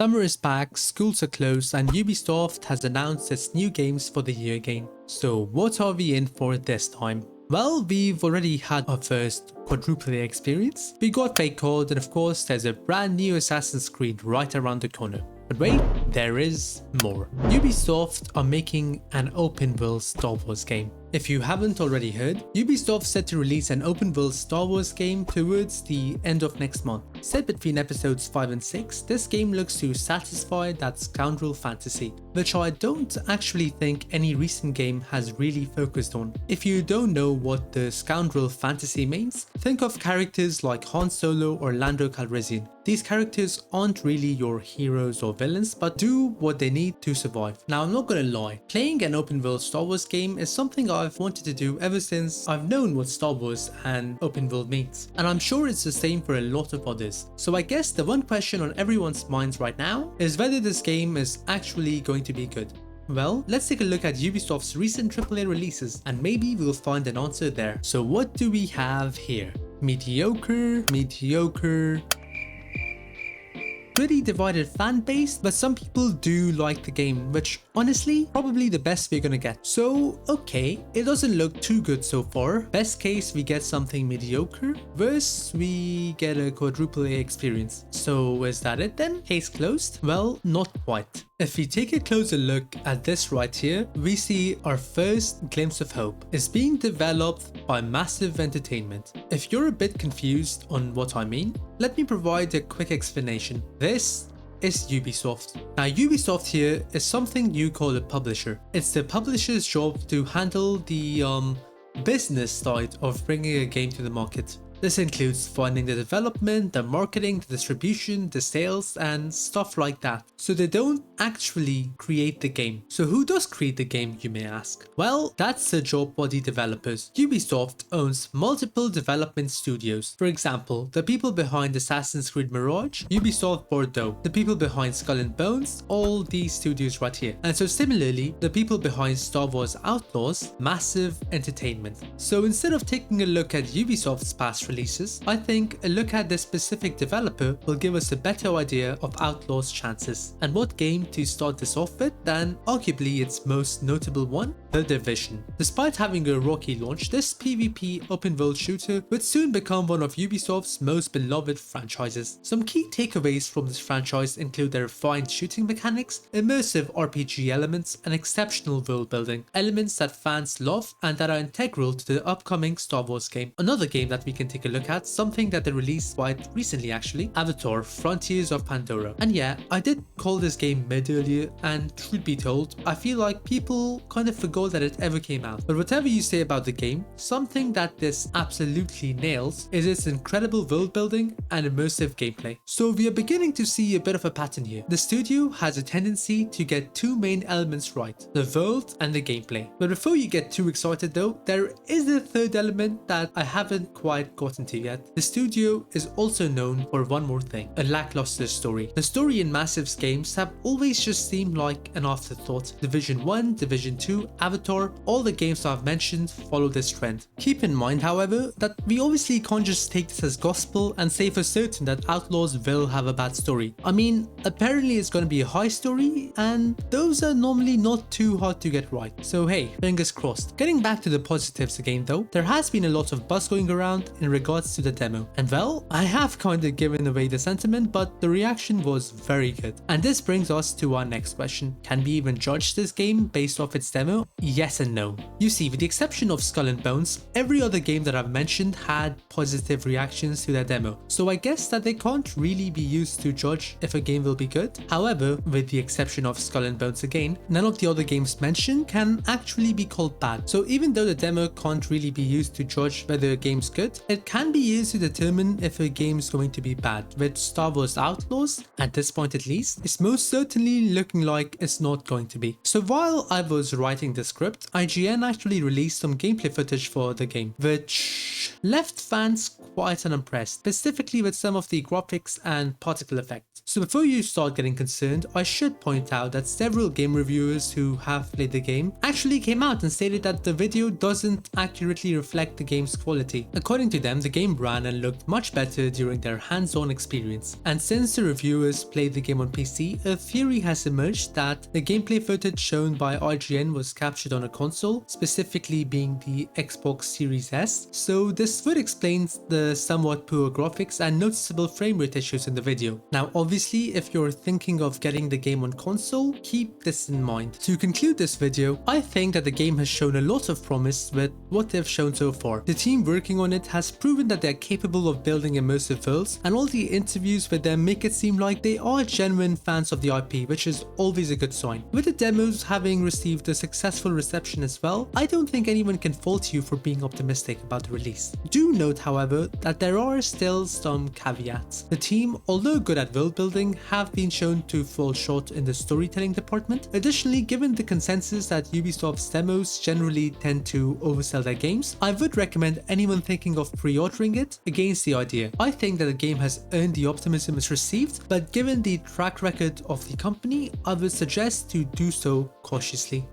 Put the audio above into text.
Summer is back, schools are closed, and Ubisoft has announced its new games for the year again. So what are we in for this time? Well, we've already had our first quadruple A experience. We got Fake Code, and of course there's a brand new Assassin's Creed right around the corner. But wait, there is more. Ubisoft are making an open world Star Wars game. If you haven't already heard, Ubisoft set to release an open world Star Wars game towards the end of next month. Set between episodes 5 and 6, this game looks to satisfy that scoundrel fantasy, which I don't actually think any recent game has really focused on. If you don't know what the scoundrel fantasy means, think of characters like Han Solo or Lando Calrissian. These characters aren't really your heroes or villains, but do what they need to survive. Now, I'm not gonna lie, playing an open world Star Wars game is something I've wanted to do ever since I've known what Star Wars and open world means, and I'm sure it's the same for a lot of others. So I guess the one question on everyone's minds right now is whether this game is actually going to be good. Well, let's take a look at Ubisoft's recent AAA releases and maybe we'll find an answer there. So what do we have here? Mediocre, mediocre. Pretty divided fan base, but some people do like the game, which honestly, probably the best we're gonna get. So, okay, it doesn't look too good so far. Best case, we get something mediocre. Worst, we get a quadruple A experience. So is that it then? Case closed? Well, not quite. If we take a closer look at this right here, we see our first glimpse of hope. It's being developed by Massive Entertainment. If you're a bit confused on what I mean, let me provide a quick explanation. This is Ubisoft. Now, Ubisoft here is something you call a publisher. It's the publisher's job to handle the business side of bringing a game to the market. This includes funding the development, the marketing, the distribution, the sales, and stuff like that. So they don't actually create the game. So who does create the game, you may ask? Well, that's the job for the developers. Ubisoft owns multiple development studios. For example, the people behind Assassin's Creed Mirage, Ubisoft Bordeaux, the people behind Skull and Bones, all these studios right here. And so similarly, the people behind Star Wars Outlaws, Massive Entertainment. So instead of taking a look at Ubisoft's past releases, I think a look at this specific developer will give us a better idea of Outlaws' chances. And what game to start this off with than arguably its most notable one, The Division. Despite having a rocky launch, this PvP open world shooter would soon become one of Ubisoft's most beloved franchises. Some key takeaways from this franchise include their refined shooting mechanics, immersive RPG elements, and exceptional world building, elements that fans love and that are integral to the upcoming Star Wars game. Another game that we can take a look at, something that they released quite recently actually, Avatar: Frontiers of Pandora. And yeah, I did call this game mid earlier, and truth be told, I feel like people kind of forgot that it ever came out. But whatever you say about the game, something that this absolutely nails is its incredible world building and immersive gameplay. So we are beginning to see a bit of a pattern here. The studio has a tendency to get two main elements right, the world and the gameplay. But before you get too excited though, there is a third element that I haven't quite gotten to yet. The studio is also known for one more thing, a lackluster story. The story in Massive's games have always just seemed like an afterthought. Division 1, Division 2, Avatar, all the games I've mentioned follow this trend. Keep in mind, however, that we obviously can't just take this as gospel and say for certain that Outlaws will have a bad story. I mean, apparently it's going to be a high story, and those are normally not too hard to get right. So hey, fingers crossed. Getting back to the positives again though, there has been a lot of buzz going around in regards to the demo. And well, I have kind of given away the sentiment, but the reaction was very good. And this brings us to our next question. Can we even judge this game based off its demo? Yes and no. You see, with the exception of Skull and Bones, every other game that I've mentioned had positive reactions to their demo. So I guess that they can't really be used to judge if a game will be good. However, with the exception of Skull and Bones again, none of the other games mentioned can actually be called bad. So even though the demo can't really be used to judge whether a game's good, it can be used to determine if a game's going to be bad. With Star Wars Outlaws, at this point at least, it's most certainly looking like it's not going to be. So while I was writing the script, IGN actually released some gameplay footage for the game, which left fans quite unimpressed, specifically with some of the graphics and particle effects. So before you start getting concerned, I should point out that several game reviewers who have played the game actually came out and stated that the video doesn't accurately reflect the game's quality. According to them, them, the game ran and looked much better during their hands-on experience. And since the reviewers played the game on PC, a theory has emerged that the gameplay footage shown by IGN was captured on a console, specifically being the Xbox Series S, so this would explain the somewhat poor graphics and noticeable frame rate issues in the video. Now obviously, if you're thinking of getting the game on console, keep this in mind. To conclude this video, I think that the game has shown a lot of promise with what they've shown so far. The team working on it has proven that they're capable of building immersive worlds, and all the interviews with them make it seem like they are genuine fans of the IP, which is always a good sign. With the demos having received a successful reception as well, I don't think anyone can fault you for being optimistic about the release. Do note, however, that there are still some caveats. The team, although good at world building, have been shown to fall short in the storytelling department. Additionally, given the consensus that Ubisoft's demos generally tend to oversell their games, I would recommend anyone thinking of pre-ordering it against the idea. I think that the game has earned the optimism it's received, but given the track record of the company, I would suggest to do so cautiously.